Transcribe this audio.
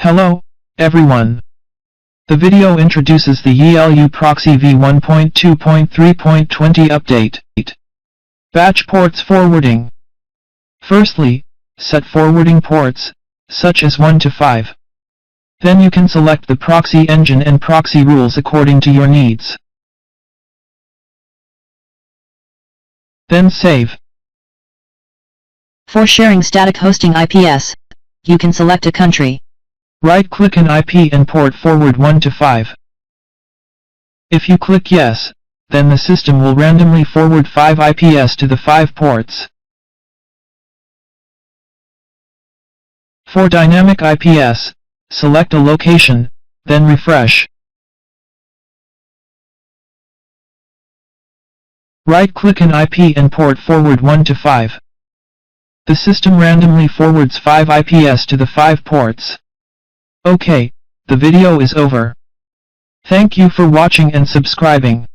Hello, everyone. The video introduces the YiLu Proxy V1.2.3.20 update. Batch ports forwarding. Firstly, set forwarding ports, such as 1 to 5. Then you can select the proxy engine and proxy rules according to your needs. Then save. For sharing static hosting IPs, you can select a country. Right-click an IP and port forward 1 to 5. If you click yes, then the system will randomly forward 5 IPs to the 5 ports. For dynamic IPs, select a location, then refresh. Right-click an IP and port forward 1 to 5. The system randomly forwards 5 IPs to the 5 ports. Okay, the video is over. Thank you for watching and subscribing.